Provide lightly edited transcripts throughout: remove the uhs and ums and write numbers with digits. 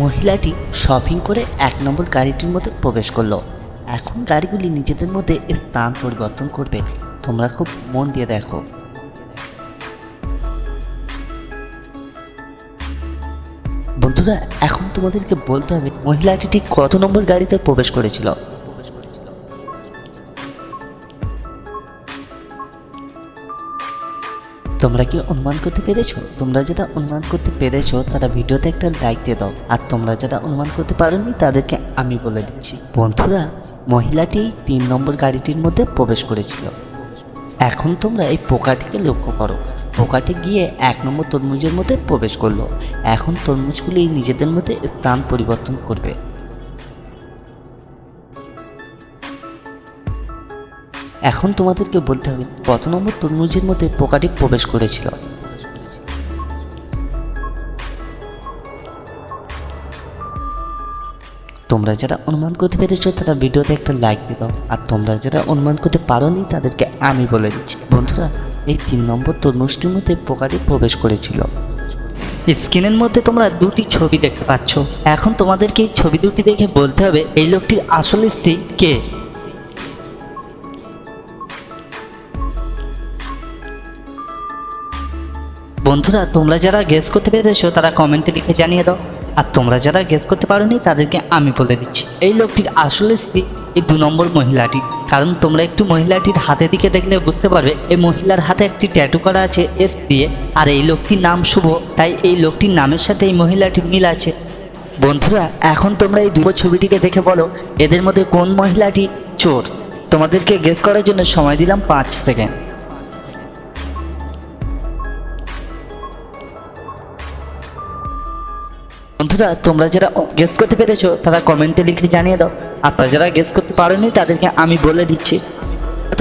মহিলাটি শপিং করে 1 নম্বর গাড়িটির মধ্যে প্রবেশ করলো। এখন গাড়িগুলি নিজেদের মধ্যে স্থান পরিবর্তন করবে। তোমরা খুব মন দিয়ে দেখো। বন্ধুরা, এখন তোমাদেরকে বলতে হবে মহিলাটি ঠিক কত নম্বর গাড়িতে প্রবেশ করেছিল। তোমরা কি অনুমান করতে পেরেছো? তোমরা যেটা অনুমান করতে পেরেছো তারা ভিডিওতে একটা লাইক দিয়ে দাও, আর তোমরা যেটা অনুমান করতে পারোনি তাদেরকে আমি বলে দিচ্ছি। বন্ধুরা, মহিলাটি 3 নম্বর গাড়িটির মধ্যে প্রবেশ করেছিল। এখন তোমরা এই পোকাটিকে লক্ষ্য করো। পোকাটি গিয়ে 1 নম্বর তরমুজের মধ্যে প্রবেশ করলো। এখন তরমুজগুলি নিজেদের মধ্যে স্থান পরিবর্তন করবে। এখন তোমাদেরকে বলতে হবে কত নম্বর তরমুজের মধ্যে পোকাটি প্রবেশ করেছিল। তোমরা যারা অনুমান করতে পেরেছো তারা ভিডিওতে একটা লাইক দিয়ে দাও, আর তোমরা যারা অনুমান করতে পারোনি তাদেরকে আমি বলে দিচ্ছি। বন্ধুরা, এই 3 নম্বর তরমুজটির মধ্যে পোকাটি প্রবেশ করেছিল। স্ক্রিনের মধ্যে তোমরা 2টি ছবি দেখতে পাচ্ছ। এখন তোমাদেরকে এই ছবি দুটি দেখে বলতে হবে এই লোকটির আসল স্ত্রী কে। বন্ধুরা, তোমরা যারা গেস করতে পেরেছো তারা কমেন্টে লিখে জানিয়ে দাও, আর তোমরা যারা গেস করতে পারোনি তাদেরকে আমি বলে দিচ্ছি এই লোকটির আসল স্ত্রী এই 2 নম্বর মহিলাটি। কারণ তোমরা একটু মহিলাটির হাতের দিকে দেখলে বুঝতে পারবে এই মহিলার হাতে একটি ট্যাটু করা আছে এস দিয়ে, আর এই লোকটির নাম শুভ, তাই এই লোকটির নামের সাথে এই মহিলাটির মিল আছে। বন্ধুরা, এখন তোমরা এই 2 ছবিটিকে দেখে বলো এদের মধ্যে কোন মহিলাটি চোর। তোমাদেরকে গেস করার জন্য সময় দিলাম 5 সেকেন্ড। বন্ধুরা, তোমরা যারা গেস করতে পেরেছো তারা কমেন্টে লিখে জানিয়ে দাও, আপনারা যারা গেস করতে পারোনি তাদেরকে আমি বলে দিচ্ছি।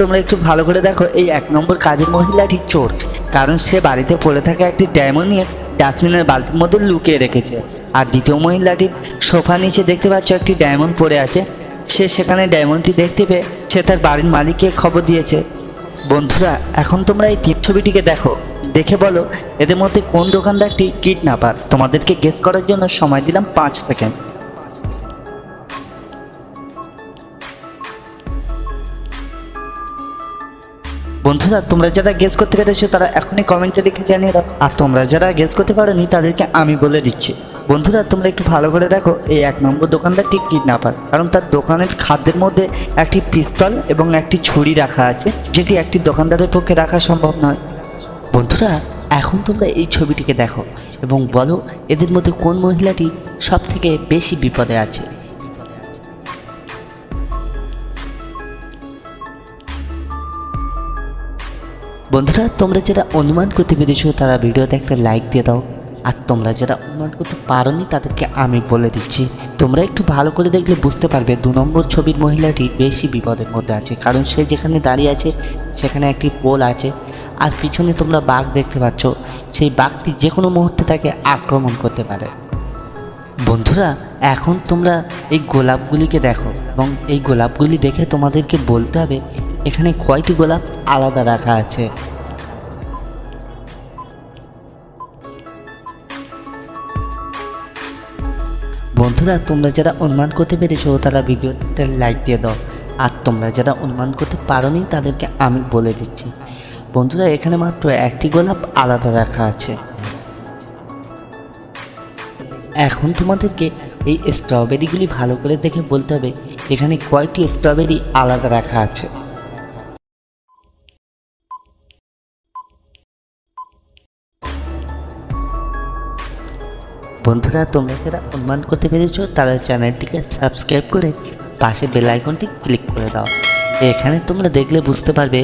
তোমরা একটু ভালো করে দেখো, এই 1 নম্বর কাজের মহিলাটি চোর, কারণ সে বাড়িতে পড়ে থাকা একটি ডায়মন্ড নিয়ে ডাস্টবিনের বালতির মধ্যে লুকিয়ে রেখেছে। আর দ্বিতীয় মহিলাটি সোফা নিচে দেখতে পাচ্ছ একটি ডায়মন্ড পড়ে আছে, সে সেখানে ডায়মন্ডটি দেখতে পেয়ে সে তার বাড়ির মালিককে খবর দিয়েছে। বন্ধুরা, এখন তোমরা এই 3 ছবিটিকে দেখো, দেখে বলো এদের মধ্যে কোন দোকানদারটি কিডন্যাপার। তোমাদেরকে গেস করার জন্য সময় দিলাম 5 সেকেন্ড। বন্ধুরা, তোমরা যারা গেস করতে পেরেছো তারা এখনই কমেন্টে লিখে জানিয়ে দাও, আর তোমরা যারা গেস করতে পারোনি তাদেরকে আমি বলে দিচ্ছি। বন্ধুরা, তোমরা একটু ভালো করে দেখো, এই 1 নম্বর দোকানদারটি কিডন্যাপার, কারণ তার দোকানের খাদ্যের মধ্যে একটি পিস্তল এবং একটি ছুরি রাখা আছে, যেটি একটি দোকানদারের পক্ষে রাখা সম্ভব নয়। বন্ধুরা, এখন তোমরা এই ছবিটিকে দেখো এবং বলো এদের মধ্যে কোন মহিলাটি সব থেকে বেশি বিপদে আছে। বন্ধুরা, তোমরা যারা অনুমান করতে পেরেছো তারা ভিডিওতে একটা লাইক দিয়ে দাও, আর তোমরা যারা অনুমান করতে পারোনি তাদেরকে আমি বলে দিচ্ছি। তোমরা একটু ভালো করে দেখলে বুঝতে পারবে 2 নম্বর ছবির মহিলাটি বেশি বিপদের মধ্যে আছে, কারণ সে যেখানে দাঁড়িয়ে আছে সেখানে একটি পোল আছে, আর পিছনে তোমরা বাঘ দেখতে পাচ্ছ, সেই বাঘটি যে কোনো মুহূর্তে তাকে আক্রমণ করতে পারে। বন্ধুরা, এখন তোমরা এই গোলাপগুলিকে দেখো এবং এই গোলাপগুলি দেখে তোমাদেরকে বলতে হবে এখানে কয়টি গোলাপ আলাদা রাখা আছে। বন্ধুরা, তোমরা যারা অনুমান করতে পেরেছো তারা ভিডিওতে লাইক দিয়ে দাও, আর তোমরা যারা অনুমান করতে পারোনি তাদেরকে আমি বলে দিচ্ছি। বন্ধুরা, এখানে মাত্র একটি গোলাপ আলাদা রাখা আছে। এখন তোমাদেরকে এই স্ট্রবেরিগুলি ভালো করে দেখে বলতে হবে এখানে কয়টি স্ট্রবেরি আলাদা রাখা আছে। বন্ধুরা, তোমরা যারা অনুমান করতে পেরেছো তারা চ্যানেলটিকে সাবস্ক্রাইব করে পাশে বেল আইকনটি ক্লিক করে দাও। এখানে তোমরা দেখলে বুঝতে পারবে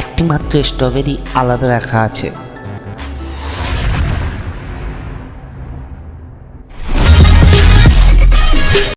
একটি মাত্র স্ট্রবেরি আলাদা রাখা আছে।